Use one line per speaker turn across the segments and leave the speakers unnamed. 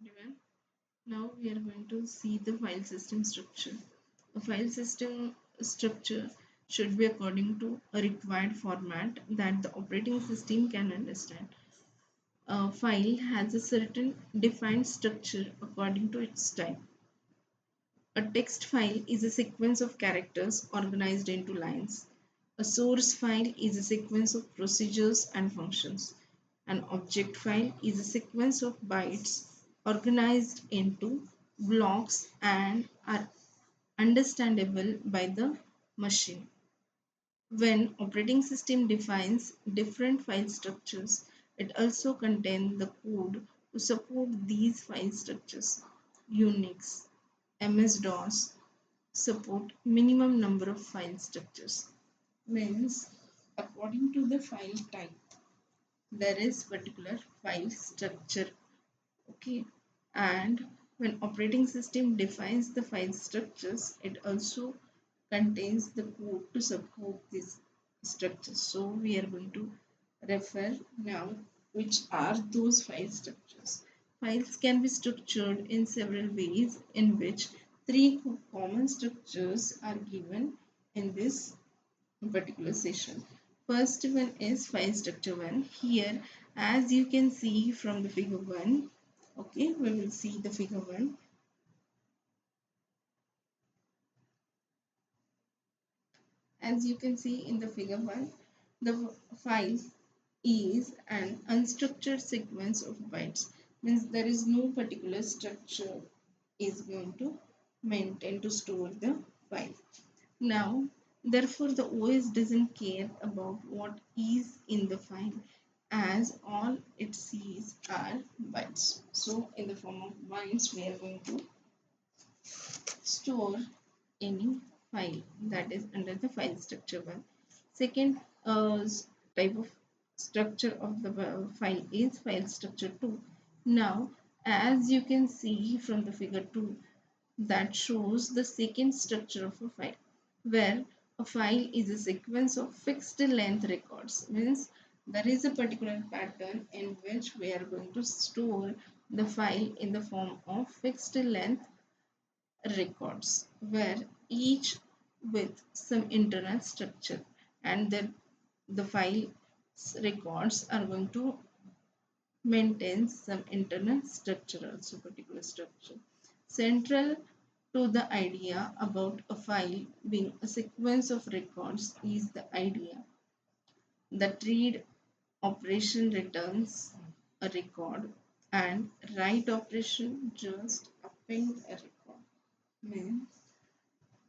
everyone. Now we are going to see the file system structure. A file system structure should be according to a required format that the operating system can understand. A file has a certain defined structure according to its type. A text file is a sequence of characters organized into lines. A source file is a sequence of procedures and functions. An object file is a sequence of bytes organized into blocks and are understandable by the machine. When operating system defines different file structures, it also contains the code to support these file structures. Unix, MS-DOS support minimum number of file structures. Means according to the file type, there is particular file structure. Okay, and when operating system defines the file structures, it also contains the code to support these structures. So we are going to refer now which are those file structures. Files can be structured in several ways in which three common structures are given in this particular session. First one is file structure 1. Here, as you can see from the figure 1, okay, we will see the figure 1. As you can see in the figure 1, the file is an unstructured sequence of bytes. Means there is no particular structure is going to maintain to store the file. Now, therefore, the OS doesn't care about what is in the file as all it sees are bytes. So, in the form of bytes, we are going to store any file that is under the file structure 1. Second type of structure of the file is file structure 2. Now, as you can see from the figure 2, that shows the second structure of a file, where a file is a sequence of fixed length records. Means there is a particular pattern in which we are going to store the file in the form of fixed length records, where each with some internal structure, and then the file records are going to maintain some internal structure, also particular structure. Central to the idea about a file being a sequence of records is the idea that read operation returns a record and write operation just append a record. Means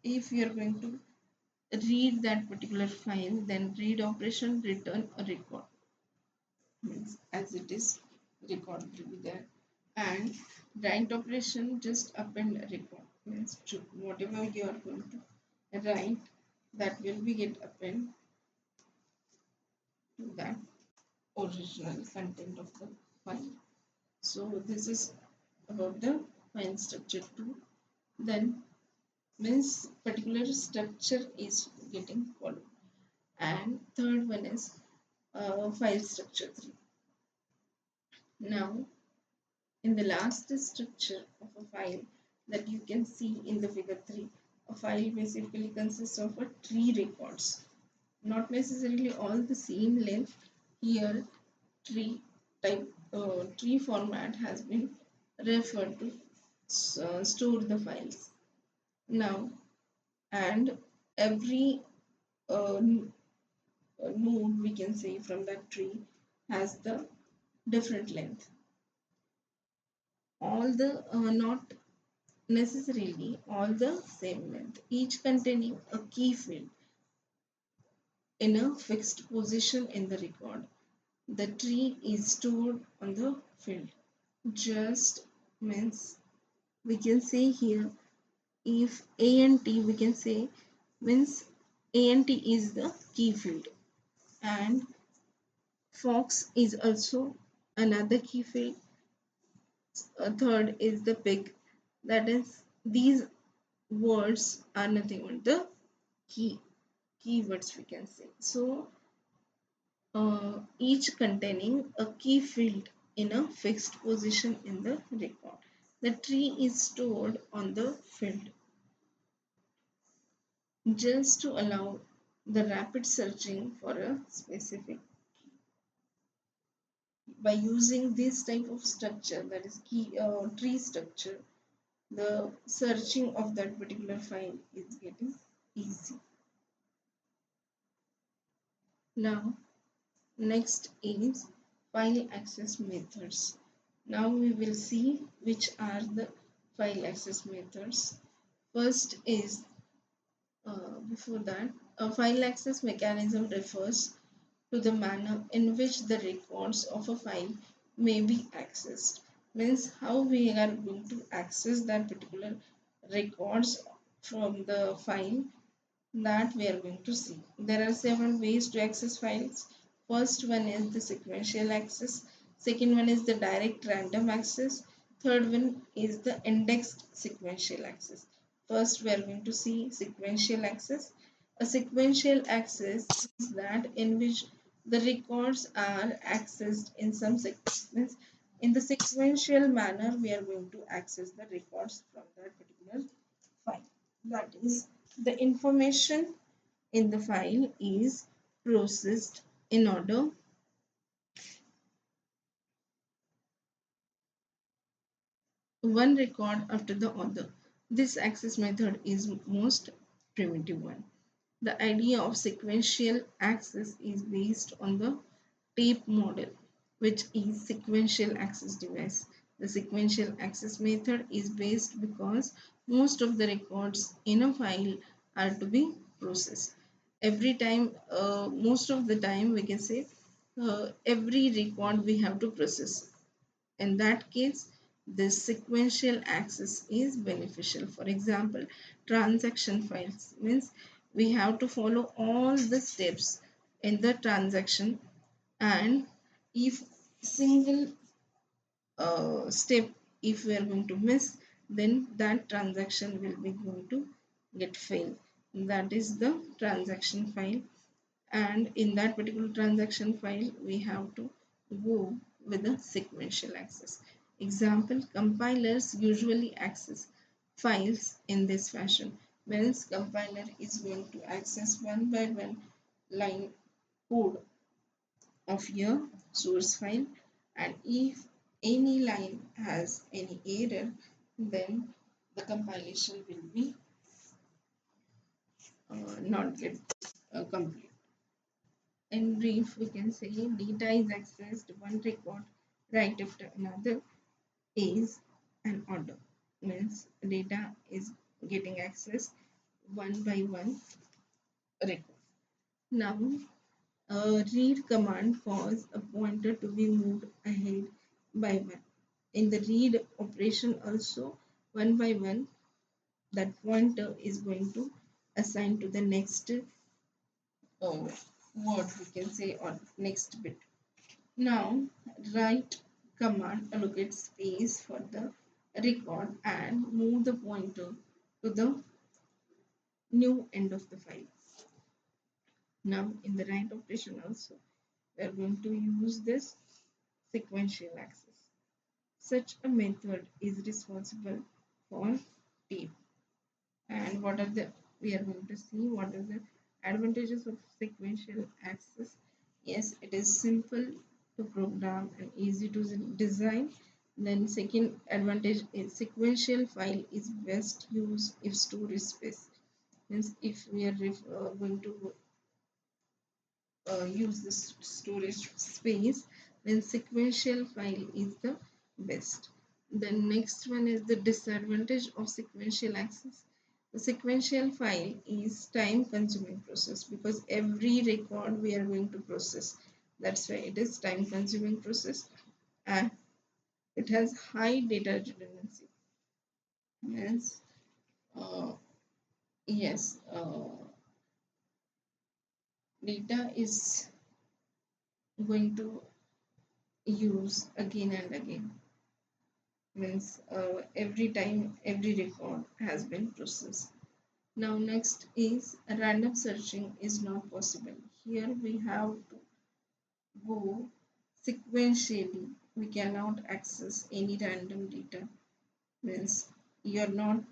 if you are going to read that particular file, then read operation return a record. Means as it is record will be there, and write operation just append a record. Means whatever you are going to write, that will be get append to that original content of the file. So this is about the file structure 2. Then means particular structure is getting followed. And third one is file structure 3. Now, in the last structure of a file that you can see in the figure 3, a file basically consists of a tree records, not necessarily all the same length. Here tree type tree format has been referred to store the files. Now, and every node we can say from that tree has the different length. All the not necessarily all the same length, each containing a key field in a fixed position in the record. The tree is stored on the field. Just means we can say here, if A and T we can say, means A and T is the key field, and fox is also another key field. A third is the pig. That is, these words are nothing but the keywords we can say. So each containing a key field in a fixed position in the record. The tree is stored on the field just to allow the rapid searching for a specific. By using this type of structure, that is key tree structure, the searching of that particular file is getting easy. Now next is file access methods. Now we will see which are the file access methods. First is before that, a file access mechanism refers to the manner in which the records of a file may be accessed. Means how we are going to access that particular records from the file that we are going to see. There are several ways to access files. First one is the sequential access. Second one is the direct random access. Third one is the indexed sequential access. First we are going to see sequential access. A sequential access is that in which the records are accessed in some sequence. In the sequential manner, we are going to access the records from that particular file. That is, the information in the file is processed in order one record after the other. This access method is most primitive one. The idea of sequential access is based on the tape model, which is sequential access device. The sequential access method is based because most of the records in a file are to be processed. Every time, most of the time, we can say every record we have to process. In that case, this sequential access is beneficial. For example, transaction files means we have to follow all the steps in the transaction, and if single step if we are going to miss, then that transaction will be going to get failed. That is the transaction file, and in that particular transaction file we have to go with a sequential access. Example, compilers usually access files in this fashion. Whereas compiler is going to access one by one line code of your source file, and if any line has any error, then the compilation will be not get complete. In brief, we can say data is accessed one record right after another is an order. Means data is getting accessed one by one record. Now, a read command cause a pointer to be moved ahead by one. In the read operation also, one by one, that pointer is going to assign to the next uh, word, we can say, or next bit. Now, write command allocates space for the record and move the pointer to the new end of the file. Now, in the write operation also, we are going to use this sequential access. Such a method is responsible for tape. And what are the, we are going to see what are the advantages of sequential access. Yes, it is simple to program and easy to design. Then second advantage is sequential file is best used if storage space. Means if we are going to use this storage space, then sequential file is the best. The next one is the disadvantage of sequential access. The sequential file is time consuming process because every record we are going to process. That's why it is time consuming process, and it has high data redundancy. Means, uh, yes, data is going to use again and again. Means every time every record has been processed. Now next is random searching is not possible. Here we have to go sequentially we cannot access any random data. Means you're not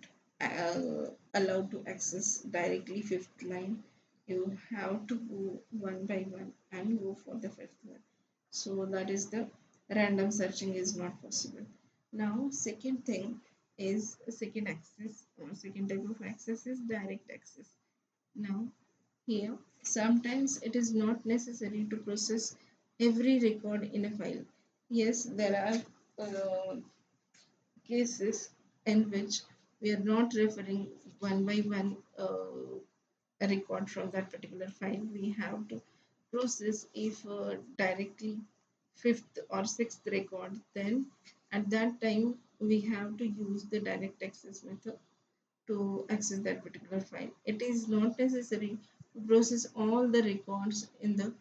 allowed to access directly fifth line. You have to go one by one and go for the fifth one. So that is the random searching is not possible. Now second thing is second access or second type of access is direct access. Now here sometimes it is not necessary to process every record in a file. Yes, there are cases in which we are not referring one by one a record from that particular file. We have to process if directly fifth or sixth record, then at that time we have to use the direct access method to access that particular file. It is not necessary to process all the records in the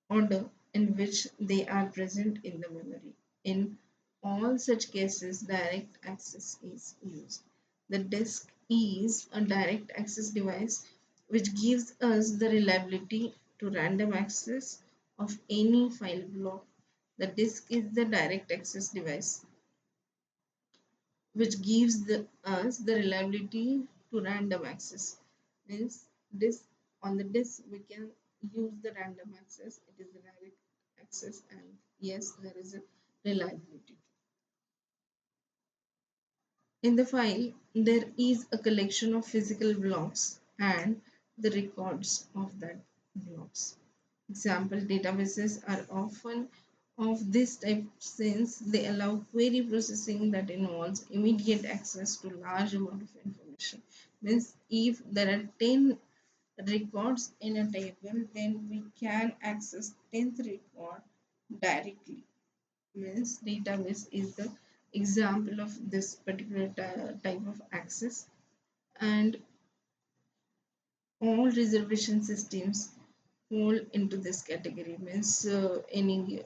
order in which they are present in the memory. In all such cases, direct access is used. The disk is a direct access device which gives us the reliability to random access of any file block. The disk is the direct access device which gives us the reliability to random access. Means this on the disk we can use the random access. It is the direct access, and yes, there is a reliability. In the file, there is a collection of physical blocks and the records of that blocks. Example databases are often of this type since they allow query processing that involves immediate access to large amount of information. Means if there are 10 records in a table, then we can access 10th record directly. Means database is the example of this particular type of access. And all reservation systems fall into this category. Means any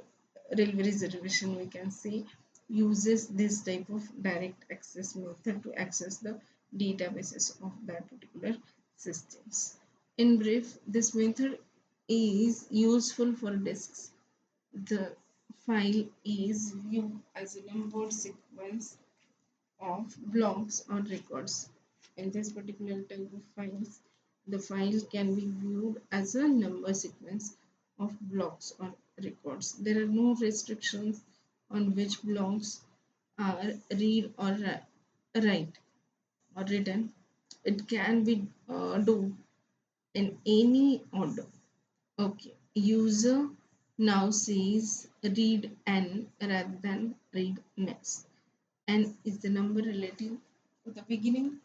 railway reservation we can say uses this type of direct access method to access the databases of that particular systems. In brief, this method is useful for disks. The file is viewed as a numbered sequence of blocks or records. In this particular type of files, the file can be viewed as a number sequence of blocks or records. There are no restrictions on which blocks are read or write or written. It can be do in any order. Okay, user now says read n rather than read next. N is the number relative to the beginning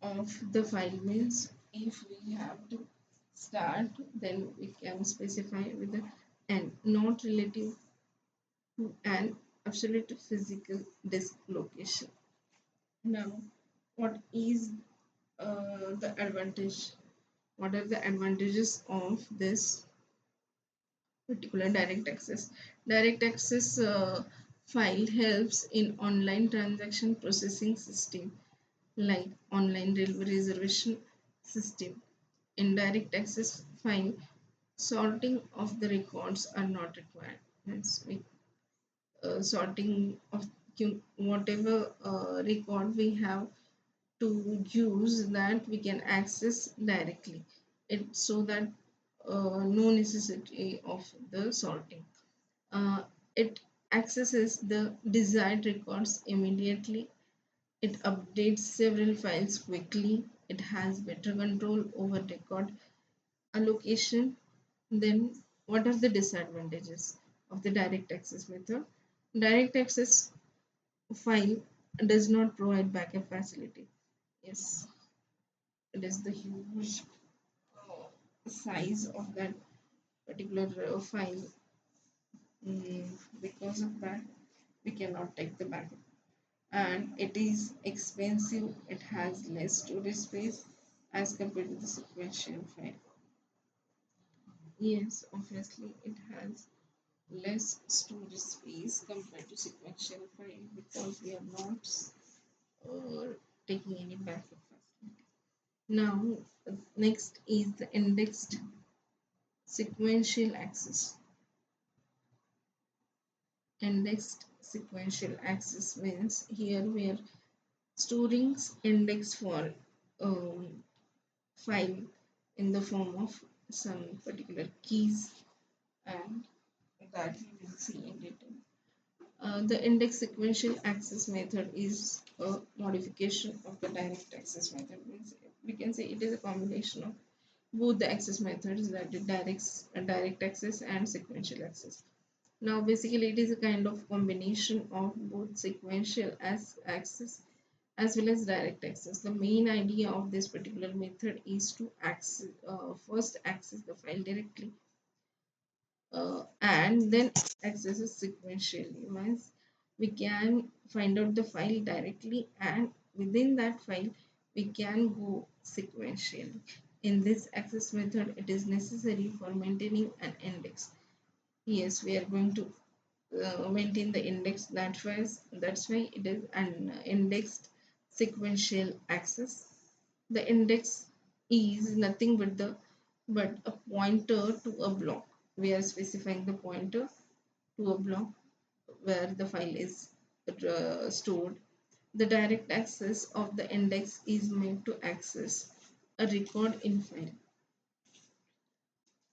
of the file. Means if we have to start, then we can specify with the n, not relative to an absolute physical disk location. Now, what is the advantage? What are the advantages of this particular direct access? Direct access file helps in online transaction processing system like online railway reservation system. In direct access file, sorting of the records are not required. Means we, sorting of whatever record we have to use, that we can access directly. It so that no necessity of the sorting. It accesses the desired records immediately. It updates several files quickly. It has better control over record allocation. Then, what are the disadvantages of the direct access method? Direct access file does not provide backup facility. Yes, it is the huge size of that particular file. Because of that, we cannot take the backup. And it is expensive. It has less storage space as compared to the sequential file. Yes, obviously it has less storage space compared to sequential file because we are not taking any backup facility. Now, next is the indexed sequential access. Indexed sequential access means here we are storing index for um, file in the form of some particular keys, and that we will see in detail. The index sequential access method is a modification of the direct access method. Means we can say it is a combination of both the access methods, that is direct access and sequential access. Now basically it is a kind of combination of both sequential as access as well as direct access. The main idea of this particular method is to first access the file directly, and then access it sequentially. Means we can find out the file directly, and within that file we can go sequentially. In this access method, it is necessary for maintaining an index. Yes, we are going to maintain the index. That's why it is an indexed sequential access. The index is nothing but a pointer to a block. We are specifying the pointer to a block where the file is stored. The direct access of the index is made to access a record in file.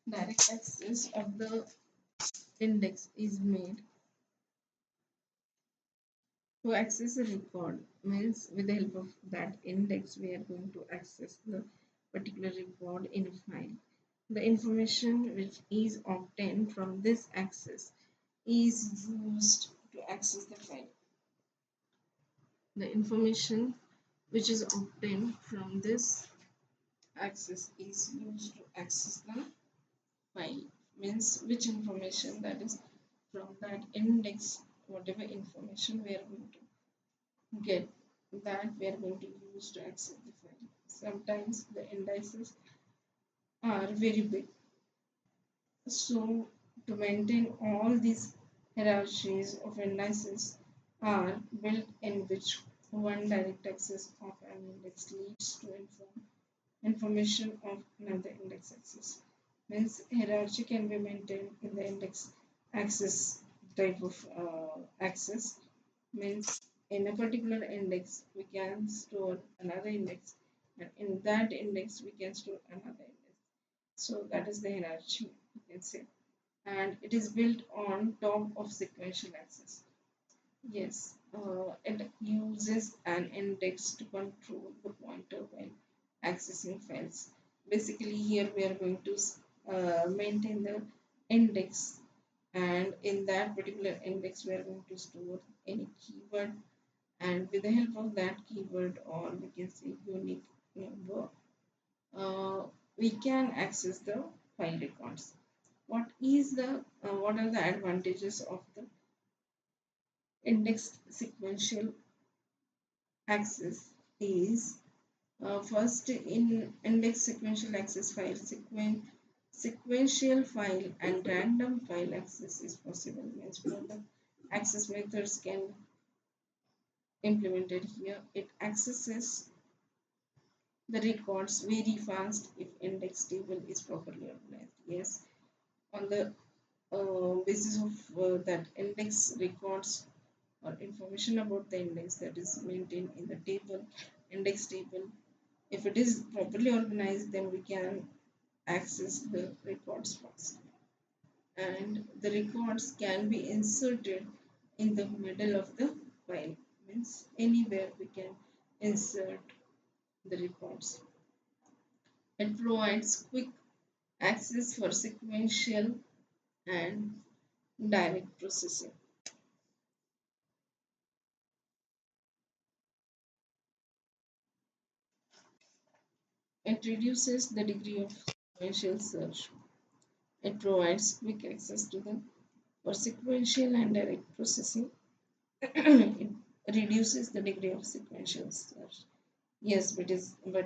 Direct access of the index is made to access a record. Means with the help of that index we are going to access the particular record in a file. The information which is obtained from this access is used to access the file. The information which is obtained from this access is used to access the file. Means which information, that is from that index, whatever information we are going to get, that we are going to use to access the file. Sometimes the indices are very big, so to maintain all these hierarchies of indices are built in which one direct access of an index leads to information of another index access. Means hierarchy can be maintained in the index access type of access. Means in a particular index we can store another index, and in that index we can store another index. So that is the hierarchy, you can say, and it is built on top of sequential access. Yes, it uses an index to control the pointer when accessing files. Basically, here we are going to maintain the index, and in that particular index, we are going to store any keyword, and with the help of that keyword, or we can say unique number, uh, we can access the file records. What are the advantages of the indexed sequential access is, first, in index sequential access file, sequential file and random file access is possible. Means both the access methods can implemented here. It accesses the records very fast if index table is properly organized. Yes, on the basis of that index records or information about the index that is maintained in the table, index table, if it is properly organized, then we can access the records fast, and the records can be inserted in the middle of the file. Means anywhere we can insert the records. It provides quick access for sequential and direct processing. It reduces the degree of sequential search. It provides quick access to the for sequential and direct processing. It reduces the degree of sequential search. Yes, but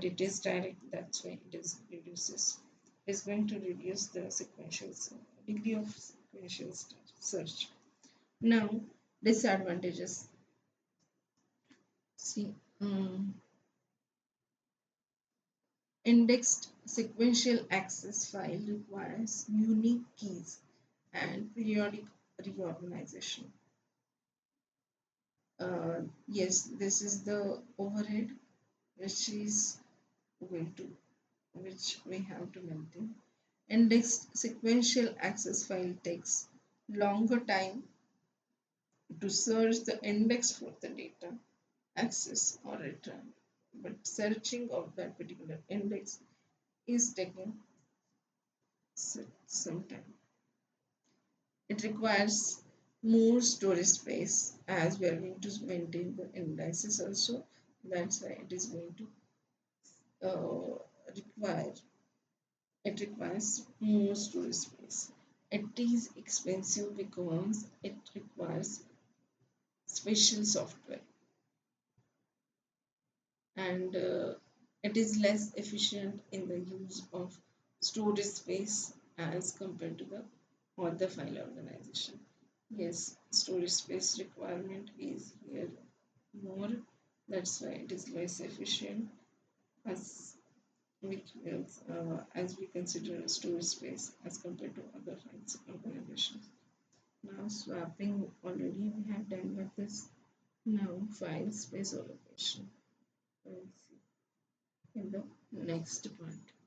it is direct. That's why it is reduces. It's going to reduce the degree of sequential search. Now, disadvantages. See, indexed sequential access file requires unique keys and periodic reorganization. Yes, this is the overhead which is going to which we have to maintain. Indexed sequential access file takes longer time to search the index for the data, access or return. But searching of that particular index is taking some time. It requires more storage space as we are going to maintain the indices also. That's why it is going to require it requires more storage space. It is expensive because it requires special software and it is less efficient in the use of storage space as compared to the other file organization. Yes, storage space requirement is here more. That's why it is less efficient as as we consider storage space as compared to other files organizations. Now swapping already we have done with this. Now file space allocation. We'll see in the next part.